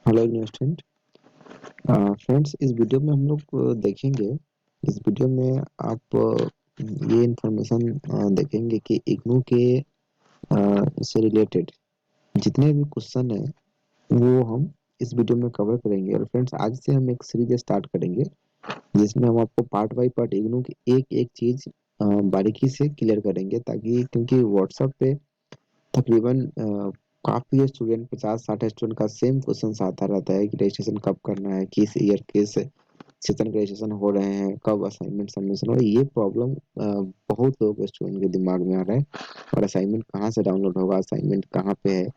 Hello student. Friends, इस video में हम लोग देखेंगे। इस वीडियो में आप ये इंफॉर्मेशन देखेंगे कि इग्नू के से रिलेटेड जितने भी क्वेश्चन है वो हम इस वीडियो में कवर करेंगे। और फ्रेंड्स, आज से हम एक सीरीज स्टार्ट करेंगे जिसमें हम आपको पार्ट बाय पार्ट इग्नू की एक एक चीज बारीकी से क्लियर करेंगे, ताकि क्योंकि व्हाट्सएप पे तकरीबन काफी स्टूडेंट 50-60 स्टूडेंट का सेम क्वेश्चन आता रहता है कि रजिस्ट्रेशन कब करना है, किस ईयर किस सेशन के रजिस्ट्रेशन हो रहे हैं, कब असाइनमेंट सबमिशन हो रहा है। ये प्रॉब्लम बहुत लोगों के स्टूडेंट के दिमाग में आ रहा है। और असाइनमेंट कहाँ से डाउनलोड होगा, असाइनमेंट कहाँ पे है,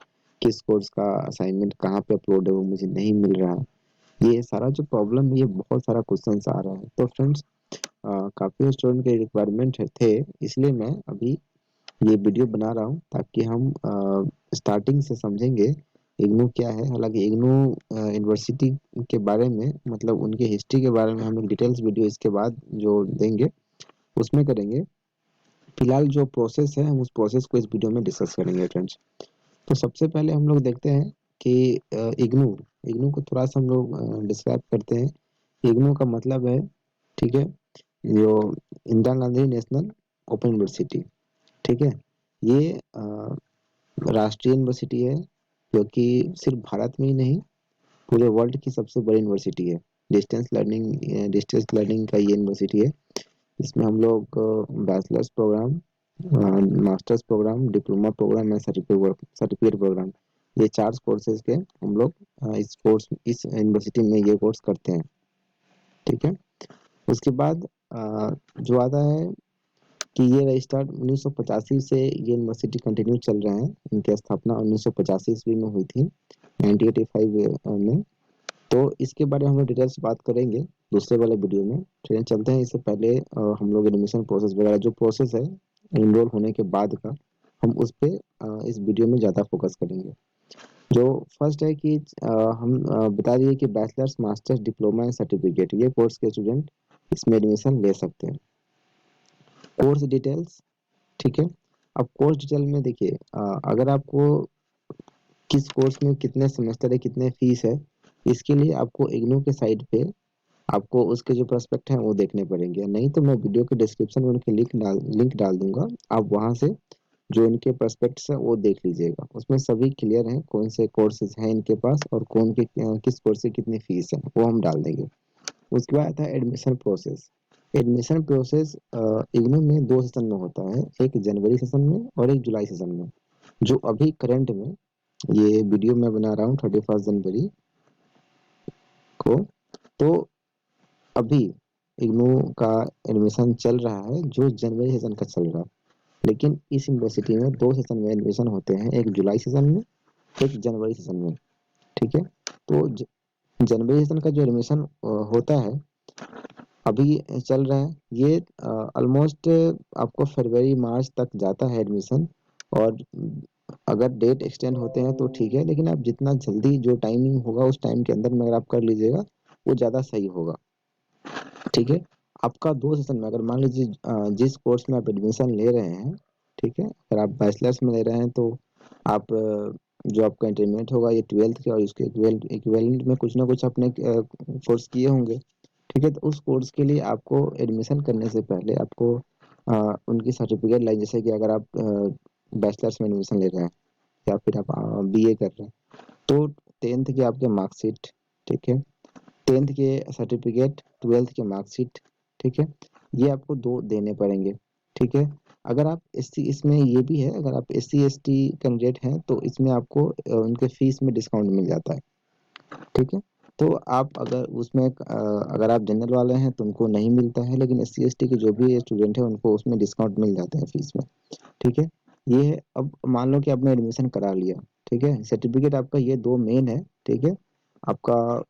किस कोर्स का असाइनमेंट कहाँ पे अपलोड है, वो मुझे नहीं मिल रहा है। ये सारा जो प्रॉब्लम है, ये बहुत सारा क्वेश्चन आ रहा है। तो फ्रेंड्स, काफी स्टूडेंट के रिक्वायरमेंट थे, इसलिए मैं अभी ये वीडियो बना रहा हूँ ताकि हम स्टार्टिंग से समझेंगे इग्नू क्या है। हालांकि इग्नू यूनिवर्सिटी के बारे में, मतलब उनके हिस्ट्री के बारे में हम लोग डिटेल्स वीडियो इसके बाद जो देंगे उसमें करेंगे। फिलहाल जो प्रोसेस है हम उस प्रोसेस को इस वीडियो में डिस्कस करेंगे फ्रेंड्स। तो सबसे पहले हम लोग देखते हैं कि इग्नू इग्नू को थोड़ा सा हम लोग डिस्क्राइब करते हैं। इग्नू का मतलब है, ठीक है, जो Indira Gandhi national open university, ठीक है। ये राष्ट्रीय यूनिवर्सिटी है जो कि सिर्फ भारत में ही नहीं, पूरे वर्ल्ड की सबसे बड़ी यूनिवर्सिटी है। डिस्टेंस लर्निंग का ये यूनिवर्सिटी है। इसमें हम लोग bachelors programme, masters programme, diploma programme या सर्टिफिकेट प्रोग्राम, ये चार कोर्सेज के हम लोग इस यूनिवर्सिटी में ये कोर्स करते हैं, ठीक है। उसके बाद जो आता है कि ये रजिस्टर्ड 1985 से ये यूनिवर्सिटी कंटिन्यू चल रहे हैं। इनकी स्थापना 1985 ईस्वी में हुई थी, 1985 में। तो इसके बारे में हम लोग डिटेल्स बात करेंगे दूसरे वाले वीडियो में। चलिए चलते हैं। इससे पहले हम लोग एडमिशन प्रोसेस वगैरह जो प्रोसेस है एनरोल होने के बाद का, हम उस पे इस वीडियो में ज़्यादा फोकस करेंगे। जो फर्स्ट है कि हम बता दिए कि बैचलर्स, मास्टर्स, डिप्लोमा या सर्टिफिकेट, ये कोर्स के स्टूडेंट इसमें एडमिशन ले सकते हैं। कोर्स डिटेल्स, ठीक है। अब कोर्स डिटेल में देखिए, अगर आपको किस कोर्स में कितने सेमेस्टर है, कितने फीस है, इसके लिए आपको इग्नू के साइट पे आपको उसके जो प्रोस्पेक्ट हैं वो देखने पड़ेंगे। नहीं तो मैं वीडियो के डिस्क्रिप्शन में उनके लिंक डाल दूंगा, आप वहां से जो इनके प्रोस्पेक्ट्स है वो देख लीजिएगा। उसमें सभी क्लियर हैं कौन से कोर्सेज हैं इनके पास और कौन के किस कोर्स की कितनी फीस है, वो हम डाल देंगे। उसके बाद आता है admission process. Admission process IGNOU में दो सेशन में होता है, एक जनवरी सेशन में और एक जुलाई सेशन में। जो अभी करंट में ये वीडियो मैं बना रहा हूँ 31 जनवरी को, तो अभी इग्नू का एडमिशन चल रहा है जो जनवरी सेशन का चल रहा है। लेकिन इस यूनिवर्सिटी में दो सेशन में एडमिशन होते हैं, एक जुलाई सेशन में, एक जनवरी सेशन में, ठीक है। तो जनवरी सेशन का जो एडमिशन होता है अभी चल रहा है, ये ऑलमोस्ट आपको फरवरी मार्च तक जाता है एडमिशन। और अगर डेट एक्सटेंड होते हैं तो ठीक है, लेकिन आप जितना जल्दी जो टाइमिंग होगा उस टाइम के अंदर में अगर आप कर लीजिएगा वो ज़्यादा सही होगा, ठीक है। आपका दो सेशन में, अगर मान लीजिए जिस कोर्स में आप एडमिशन ले रहे हैं, ठीक है, अगर आप बैचलर्स में ले रहे हैं तो आप जो आपका इंटरमीडिएट होगा ये 12th के, और इसके इक्विवेलेंट में कुछ ना कुछ अपने कोर्स किए होंगे, ठीक है। तो उस कोर्स के लिए आपको एडमिशन करने से पहले आपको उनकी सर्टिफिकेट लाइन, जैसे कि अगर आप बैचलर्स में एडमिशन ले रहे हैं या फिर आप बीए कर रहे हैं, तो 10th की आपके मार्कशीट, ठीक है, 10th के सर्टिफिकेट, 12th के मार्कशीट, ठीक है, ये आपको दो देने पड़ेंगे, ठीक है। अगर आप एससी, इसमें ये भी है, अगर आप एससी एसटी कैंडिडेट हैं तो इसमें आपको उनके फीस में डिस्काउंट मिल जाता है, ठीक है। तो आप अगर उसमें अगर आप जनरल वाले हैं तो उनको नहीं मिलता है, लेकिन एससी एसटी के जो भी स्टूडेंट है उनको उसमें डिस्काउंट मिल जाता है फीस में, ठीक है। ये है। अब मान लो कि आपने एडमिशन करा लिया, ठीक है, सर्टिफिकेट आपका ये दो मेन है, ठीक है। आपका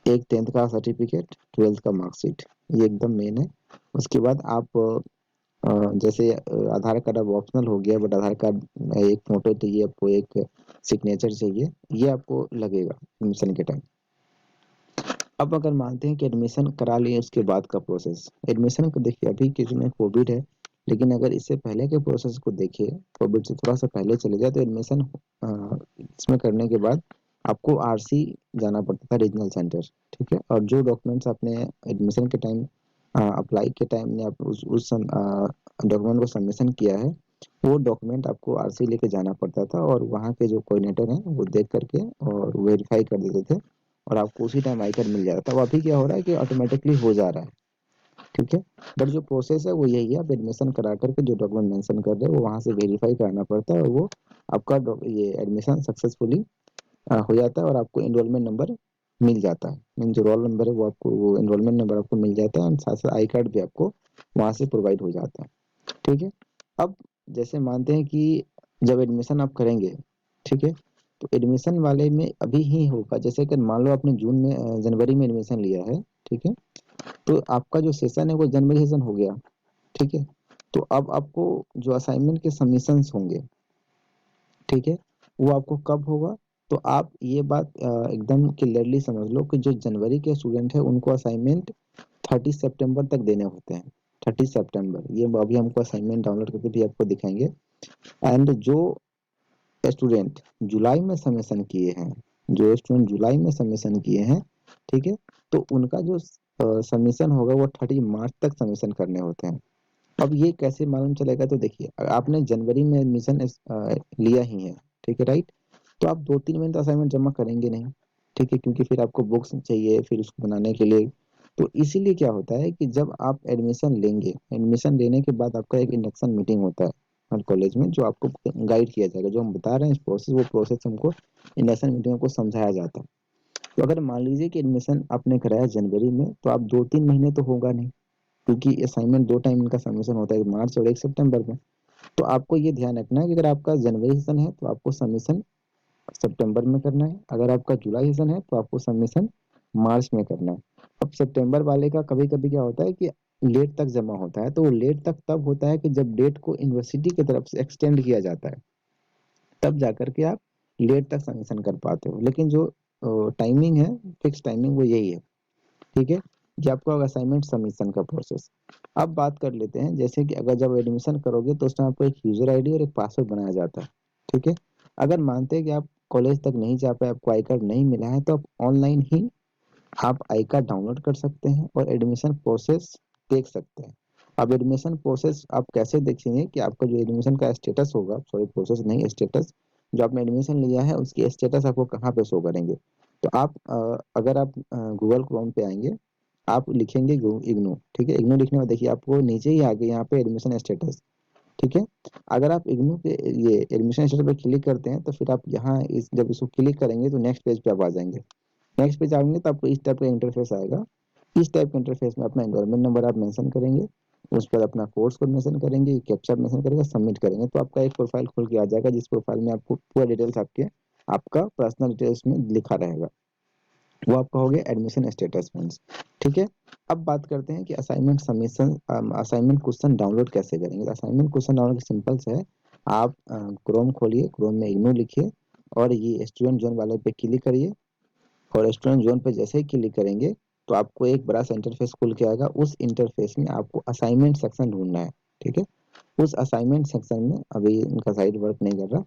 एक 10th का सर्टिफिकेट, 12th का मार्कशीट, ये एकदम मेन है। उसके बाद आप जैसे आधार कार्ड अब ऑप्शनल हो गया, बट आधार कार्ड एक फोटो चाहिए आपको, एक सिग्नेचर चाहिए, ये आपको लगेगा एडमिशन के टाइम। अब अगर मानते हैं कि एडमिशन करा लिए, उसके बाद का प्रोसेस एडमिशन को देखिए, अभी के समय कोविड है, लेकिन अगर इससे पहले के प्रोसेस को देखिए, कोविड से थोड़ा सा पहले चले जाए तो एडमिशन इसमें करने के बाद आपको आरसी जाना पड़ता था रीजनल सेंटर, ठीक है। और जो डॉक्यूमेंट्स आपने एडमिशन के टाइम अप्लाई के टाइम ने आप उस डॉक्यूमेंट को सबमिशन किया है, वो डॉक्यूमेंट आपको आरसी लेके जाना पड़ता था, और वहाँ के जो कोऑर्डिनेटर हैं वो देख करके और वेरीफाई कर देते थे, और आपको उसी टाइम आई कार्ड मिल जाता था। अब अभी क्या हो रहा है कि ऑटोमेटिकली हो जा रहा है, ठीक है। बट जो प्रोसेस है वो यही है, आप एडमिशन करा करके जो डॉक्यूमेंट मेंशन कर रहे हैं वो वहाँ से वेरीफाई कराना पड़ता है, और वो आपका ये एडमिशन सक्सेसफुली हो जाता है, और आपको एनरोलमेंट नंबर मिल जाता है। मीन जो रोल नंबर है वो आपको, वो एनरोलमेंट नंबर आपको मिल जाता है, और साथ साथ आई कार्ड भी आपको वहाँ से प्रोवाइड हो जाता है, ठीक है। अब जैसे मानते हैं कि जब एडमिशन आप करेंगे, ठीक है, तो एडमिशन वाले में अभी ही होगा, जैसे कि मान लो आपने जून में जनवरी में एडमिशन लिया है, ठीक है, तो आपका जो सेशन है वो जनवरी सेशन हो गया, ठीक है। तो अब आपको जो असाइनमेंट के सबमिशंस होंगे, ठीक है, वो आपको कब होगा? तो आप ये बात एकदम क्लियरली समझ लो कि जो जनवरी के स्टूडेंट है उनको असाइनमेंट 30 सितंबर तक देने होते हैं। 30 सितंबर, ये अभी हमको असाइनमेंट डाउनलोड करके भी आपको दिखाएंगे। एंड जो स्टूडेंट जुलाई में सबमिशन किए हैं, जो स्टूडेंट जुलाई में सबमिशन किए हैं, ठीक है, तो उनका जो सबमिशन होगा वो 30 मार्च तक सबमिशन करने होते हैं। अब ये कैसे मालूम चलेगा? तो देखिए, आपने जनवरी में एडमिशन लिया ही है, ठीक है, राइट, तो आप 2-3 महीने तो असाइनमेंट जमा करेंगे नहीं, ठीक है, क्योंकि फिर आपको बुक्स चाहिए फिर उसको बनाने के लिए। तो इसीलिए क्या होता है कि जब आप एडमिशन लेंगे, एडमिशन लेने के बाद आपका एक इंडक्शन मीटिंग होता है हर कॉलेज में, जो आपको गाइड किया जाएगा, जो हम बता रहे हैं इस प्रोसेस, वो प्रोसेस हमको इंडक्शन मीटिंग को समझाया जाता है। तो अगर मान लीजिए कि एडमिशन आपने कराया जनवरी में, तो आप 2-3 महीने तो होगा नहीं, क्योंकि असाइनमेंट दो टाइम इनका सबमिशन होता है, मार्च और 1 सितंबर में। तो आपको ये ध्यान रखना है कि अगर आपका जनवरी सेशन है तो आपको सबमिशन सितंबर में करना है, अगर आपका जुलाई सेशन है तो आपको सबमिशन मार्च में करना है। अब सितंबर वाले का कभी कभी क्या होता है कि लेट तक जमा होता है, तो वो लेट तक तब होता है कि जब डेट को यूनिवर्सिटी की तरफ से एक्सटेंड किया जाता है, तब जाकर के आप लेट तक सबमिशन कर पाते हो। लेकिन जो टाइमिंग है, फिक्स टाइमिंग, वो यही है, ठीक है। ये आपका असाइनमेंट सबमिशन का प्रोसेस। अब बात कर लेते हैं, जैसे कि अगर जब एडमिशन करोगे तो उसमें आपको एक यूजर आईडी और एक पासवर्ड बनाया जाता है, ठीक है। अगर मानते हैं कि आप कॉलेज तक नहीं जा पाए, आपको आई कार्ड नहीं मिला है, तो आप ऑनलाइन ही आप आई कार्ड डाउनलोड कर सकते हैं और एडमिशन प्रोसेस देख सकते हैं। अब एडमिशन प्रोसेस आप कैसे देखेंगे कि आपका जो एडमिशन का स्टेटस होगा, सॉरी प्रोसेस नहीं, स्टेटस, जो आपने एडमिशन लिया है उसकी स्टेटस आपको कहाँ पे शो करेंगे? तो आप अगर आप गूगल क्रोम पे आएंगे, आप लिखेंगे इग्नू, ठीक है, इग्नू लिखने में देखिए आपको नीचे ही आगे यहाँ पे एडमिशन स्टेटस, ठीक है। अगर आप इग्नू पे ये एडमिशन स्टेटस पे क्लिक करते हैं तो फिर आप यहाँ इस जब इसको क्लिक करेंगे तो नेक्स्ट पेज पे आप आ जाएंगे। नेक्स्ट पेज आएंगे तो आपको इस टाइप का इंटरफेस आएगा। इस टाइप के इंटरफेस में अपना एनरोलमेंट नंबर आप मेंशन करेंगे, उस पर अपना कोर्स कोड मेंशन करेंगे, कैप्चा मेंशन करेंगे, सबमिट करेंगे, तो आपका एक प्रोफाइल खुल के आ जाएगा, जिस प्रोफाइल में आपको पूरा डिटेल्स आपके आपका पर्सनल डिटेल्स में लिखा रहेगा। वो आपका हो गया एडमिशन स्टेटस मीन्स, ठीक है। अब बात करते हैं कि assignment submission, assignment question download कैसे करेंगे। तो असाइनमेंट क्वेश्चन डाउनलोड सिंपल से है, आप क्रोम खोलिए, क्रोम में इग्नू लिखिए और ये स्टूडेंट जोन वाले पे क्लिक करिए, और स्टूडेंट जोन पे जैसे ही क्लिक करेंगे तो आपको एक बड़ा सा इंटरफेस खुल के आएगा। उस इंटरफेस में आपको असाइनमेंट सेक्शन ढूंढना है, ठीक है। उस असाइनमेंट सेक्शन में अभी इनका साइट वर्क नहीं कर रहा,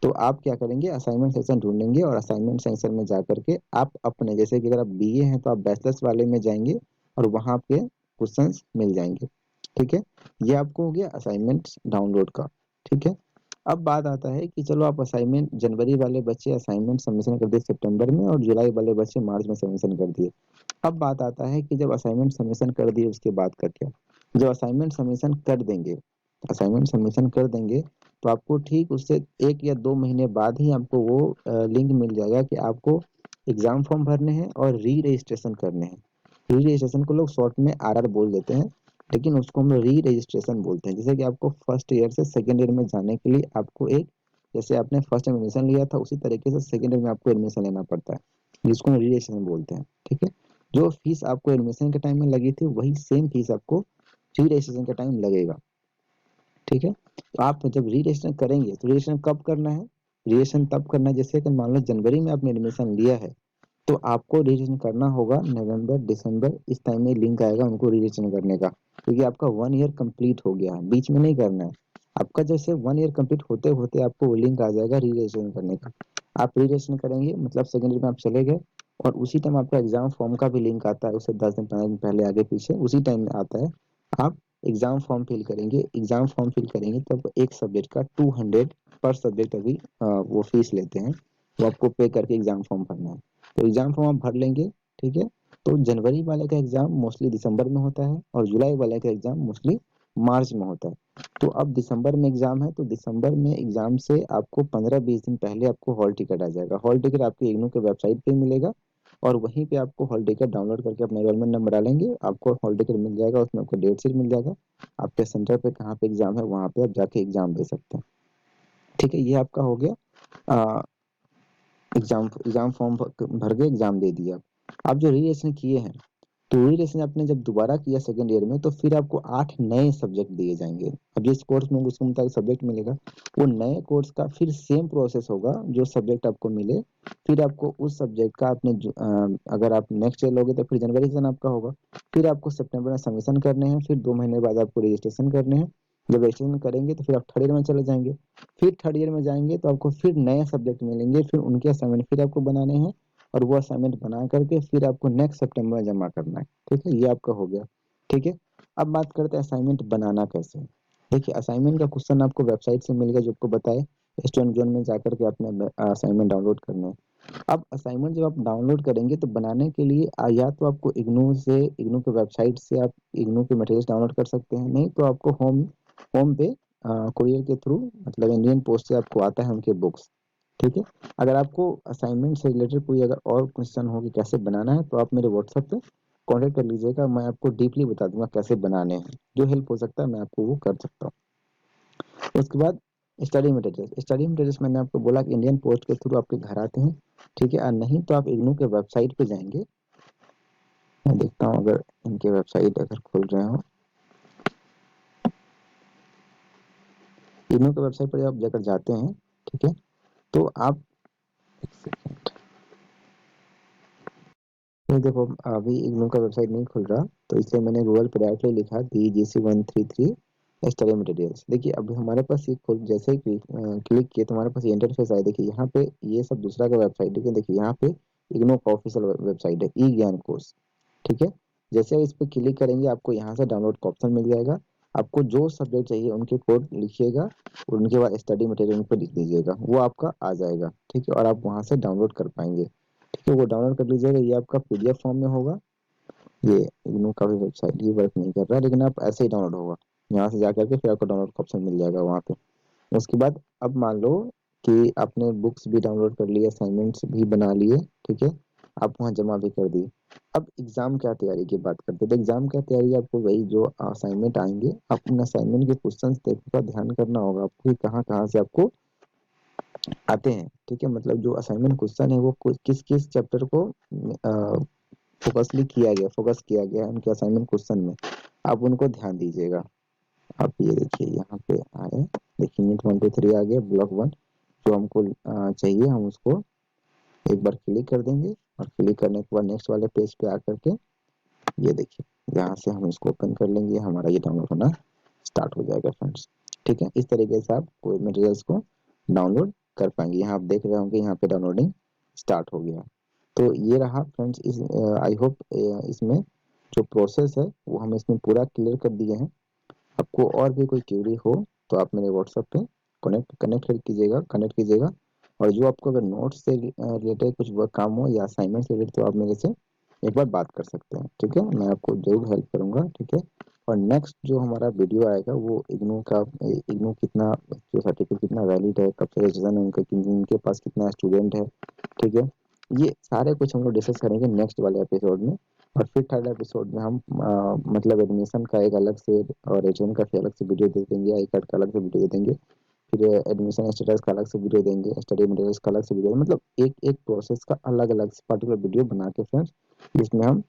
तो आप क्या करेंगे, असाइनमेंट सेक्शन ढूंढेंगे और असाइनमेंट सेक्शन में जा करके आप अपने, जैसे कि अगर आप बीए हैं तो आप बैचलर्स वाले में जाएंगे और वहां पे क्वेश्चंस मिल जाएंगे, ठीक है। ये आपको हो गया असाइनमेंट डाउनलोड का, ठीक है। अब बात आता है कि चलो आप असाइनमेंट, जनवरी वाले बच्चे असाइनमेंट सबमिशन कर दिए सितंबर में और जुलाई वाले बच्चे मार्च में सबमिशन कर दिए। अब बात आता है कि जब असाइनमेंट सबमिशन कर दिए उसके बाद का क्या? जब असाइनमेंट सबमिशन कर देंगे, असाइनमेंट सबमिशन कर देंगे तो आपको ठीक उससे 1 या 2 महीने बाद ही आपको वो लिंक मिल जाएगा कि आपको एग्जाम फॉर्म भरने हैं और री रजिस्ट्रेशन करने हैं। री रजिस्ट्रेशन को लोग शॉर्ट में आरआर बोल देते हैं, लेकिन उसको हम री रजिस्ट्रेशन बोलते हैं। जैसे कि आपको फर्स्ट ईयर से सेकेंड ईयर में जाने के लिए आपको एक, जैसे आपने फर्स्ट एडमिशन लिया था उसी तरीके से सेकेंड ईयर में आपको एडमिशन लेना पड़ता है, जिसको हम री रजिस्ट्रेशन बोलते हैं, ठीक है। जो फीस आपको एडमिशन के टाइम में लगी थी वही सेम फीस आपको री रजिस्ट्रेशन के टाइम लगेगा, ठीक है। तो आप जब री रजिस्ट्रेशन करेंगे तो रजिस्ट्रेशन कब करना है? रजिस्ट्रेशन तब करना है, जैसे कि मान लो जनवरी में आपने एडमिशन लिया है तो आपको रजिस्ट्रेशन करना होगा नवंबर दिसंबर, इस टाइम में लिंक आएगा उनको रजिस्ट्रेशन करने का, क्योंकि आपका 1 ईयर कंप्लीट हो गया है, बीच में नहीं करना है। आपका जैसे 1 ईयर कंप्लीट होते होते आपको वो लिंक आ जाएगा री रजिस्ट्रेशन करने का। आप री रजिस्ट्रेशन करेंगे मतलब सेकेंड ईयर में आप चले गए और उसी टाइम आपका एग्जाम फॉर्म का भी लिंक आता है, उससे 10 दिन 15 दिन पहले आगे पीछे उसी टाइम में आता है। आप एग्जाम फॉर्म फिल करेंगे, एग्जाम फॉर्म फिल करेंगे तो आपको एक सब्जेक्ट का 200 पर सब्जेक्ट अभी वो फीस लेते हैं, वो आपको पे करके एग्जाम फॉर्म भरना है। तो एग्जाम फॉर्म आप भर लेंगे, ठीक है। तो जनवरी वाले का एग्जाम मोस्टली दिसंबर में होता है और जुलाई वाले का एग्जाम मोस्टली मार्च में होता है। तो अब दिसंबर में एग्जाम है तो दिसंबर में एग्जाम से आपको 15-20 दिन पहले आपको हॉल टिकट आ जाएगा। हॉल टिकट आपके इग्नू के वेबसाइट पे मिलेगा और वहीं पे आपको हॉल टिकट डाउनलोड करके अपना एनरोलमेंट नंबर डालेंगे, आपको हॉल टिकट मिल जाएगा, उसमें आपको डेट शीट मिल जाएगा, आपके सेंटर पे कहाँ पे एग्जाम है वहाँ पे आप जाके एग्जाम दे सकते हैं। ठीक है, ये आपका हो गया एग्जाम एग्जाम फॉर्म भर के एग्जाम दे दिया। आप जो रीलेशन किए हैं तो रीलेशन आपने जब दोबारा किया सेकंड ईयर में तो फिर आपको 8 नए सब्जेक्ट दिए जाएंगे। अब जिस कोर्स में उसको मुताबिक सब्जेक्ट मिलेगा वो नए कोर्स का फिर सेम प्रोसेस होगा, जो सब्जेक्ट आपको मिले फिर आपको उस सब्जेक्ट का आपने अगर आप नेक्स्ट ईयर लोगे तो फिर जनवरी से आपका होगा, फिर आपको सितंबर में सबमिशन करने हैं, फिर 2 महीने बाद आपको रजिस्ट्रेशन करने हैं। जब रजिस्ट्रेशन करेंगे तो फिर आप थर्ड ईयर में चले जाएंगे, फिर थर्ड ईयर में जाएंगे तो आपको फिर नए सब्जेक्ट मिलेंगे, फिर उनके असाइनमेंट फिर आपको बनाने हैं और वो असाइनमेंट बना करके फिर आपको नेक्स्ट सितंबर में जमा करना है। ठीक है, ये आपका हो गया। ठीक है, अब बात करते हैं असाइनमेंट बनाना कैसे है। देखिए असाइनमेंट का क्वेश्चन आपको वेबसाइट से मिलेगा जो आपको बताए, स्टूडेंट जोन में जाकर के अपने असाइनमेंट डाउनलोड करना है। अब असाइनमेंट जब आप डाउनलोड करेंगे तो बनाने के लिए या तो आपको इग्नू के वेबसाइट से आप इग्नू के मटेरियल्स डाउनलोड कर सकते हैं, नहीं तो आपको होम होम पे कुरियर के थ्रू मतलब इंडियन पोस्ट से आपको आता है उनके बुक्स। ठीक है, अगर आपको असाइनमेंट से रिलेटेड कोई अगर और क्वेश्चन हो कि कैसे बनाना है तो आप मेरे व्हाट्सएप पे कांटेक्ट कर लीजिएगा, मैं आपको डीपली बता दूंगा कैसे बनाने हैं, जो हेल्प हो सकता है मैं आपको वो कर सकता हूँ। उसके बाद स्टडी मटेरियल्स मैंने आपको बोला कि इंडियन पोस्ट के थ्रू आपके घर आते हैं। ठीक है, और नहीं तो आप इग्नू के वेबसाइट पे जाएंगे, मैं देखता हूँ अगर इनके वेबसाइट अगर खुल रहे हो, इग्नू के वेबसाइट पर आप जाकर जाते हैं। ठीक है, तो आप नहीं देखो अभी इग्नू का वेबसाइट नहीं खुल रहा तो इसलिए मैंने गूगल पर डायरेक्टली लिखा DGC133 स्टडी मटेरियल्स। देखिए अभी हमारे पास ये खुल जैसे ही क्लिक किए तो हमारे पास ये इंटरफेस आया। देखिए यहाँ पे ये सब दूसरा का वेबसाइट है, देखिए यहाँ पे इग्नू का ऑफिशियल वेबसाइट है ई ज्ञान कोर्स। ठीक है, जैसे आप इस पर क्लिक करेंगे आपको यहाँ से डाउनलोड का ऑप्शन मिल जाएगा, आपको जो सब्जेक्ट चाहिए उनके कोड लिखिएगा और उनके बाद स्टडी मटेरियल उन पर लिख दीजिएगा, वो आपका आ जाएगा। ठीक है, और आप वहाँ से डाउनलोड कर पाएंगे। ठीक है, वो डाउनलोड कर लीजिएगा, ये आपका पीडीएफ फॉर्म में होगा। ये इग्नू का भी वेबसाइट ये वर्क नहीं कर रहा लेकिन आप ऐसे ही डाउनलोड होगा, यहाँ से जाकर के फिर आपको डाउनलोड का ऑप्शन मिल जाएगा वहाँ पे। उसके बाद अब मान लो कि आपने बुक्स भी डाउनलोड कर लिए, असाइनमेंट्स भी बना लिए, ठीक है, आप वहाँ जमा भी कर दिए। अब एग्जाम क्या तैयारी की बात करते हैं तो एग्जाम क्या तैयारी आपको वही जो असाइनमेंट आएंगे आप उन असाइनमेंट के क्वेश्चन देखने का ध्यान करना होगा आपको कि कहाँ कहाँ से आपको आते हैं। ठीक है, मतलब जो असाइनमेंट क्वेश्चन है वो किस किस चैप्टर को फोकस किया गया है उनके असाइनमेंट क्वेश्चन में, आप उनको ध्यान दीजिएगा। आप ये देखिए यहाँ पे आए, देखिए यूनिट 1 to 3 आ गया, ब्लॉक 1 जो हमको चाहिए हम उसको एक बार क्लिक कर देंगे और क्लिक करने के बाद नेक्स्ट वाले पेज पे आकर के ये देखिए यहाँ से हम इसको ओपन कर लेंगे, हमारा ये डाउनलोड होना स्टार्ट हो जाएगा फ्रेंड्स। ठीक है, इस तरीके से आप कोई मटेरियल्स को डाउनलोड कर पाएंगे। यहाँ आप देख रहे होंगे यहाँ पे डाउनलोडिंग स्टार्ट हो गया। तो ये रहा फ्रेंड्स, इस आई होप इसमें जो प्रोसेस है वो हम इसमें पूरा क्लियर कर दिए हैं। आपको और भी कोई क्वेरी हो तो आप मेरे व्हाट्सएप पे कनेक्ट कीजिएगा और जो आपको अगर नोट्स से रिलेटेड कुछ वर्क काम हो या असाइनमेंट से रिलेटेड तो आप मेरे से एक बार बात कर सकते हैं। ठीक है, मैं आपको जरूर हेल्प करूंगा। ठीक है, और नेक्स्ट जो हमारा वीडियो आएगा वो इग्नू कितना जो सर्टिफिकेट कितना वैलिड है, कब से रजिस्ट्रेशन है उनका, उनके पास कितना स्टूडेंट है। ठीक है, ये सारे कुछ हम लोग डिस्कस करेंगे नेक्स्ट वाले एपिसोड में। और फिर थर्ड एपिसोड में हम मतलब एडमिशन का एक अलग से और एच1 का फिर अलग से वीडियो दे देंगे, आई कार्ड का अलग से वीडियो दे देंगे, फिर एडमिशन स्टेटस का अलग से वीडियो देंगे, स्टडी मटेरियल्स का अलग से वीडियो, मतलब एक एक प्रोसेस का अलग अलग पर्टिकुलर वीडियो बना के फ्रेंड्स जिसमें हम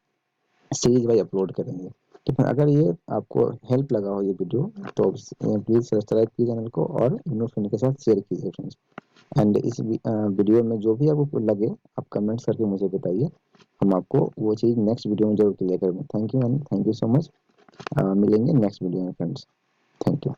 सीरीज वाइज अपलोड करेंगे। तो फिर अगर ये आपको हेल्प लगा हो ये वीडियो तो प्लीज सब्सक्राइब कीजिए चैनल को और इन फ्रेंड के साथ शेयर कीजिए फ्रेंड्स। एंड इस वीडियो में जो भी आपको लगे आप कमेंट्स करके मुझे बताइए, हम आपको वो चीज़ नेक्स्ट वीडियो में जरूर क्लियर करेंगे। Thank you and thank you so much. मिलेंगे नेक्स्ट वीडियो में फ्रेंड्स। Thank you.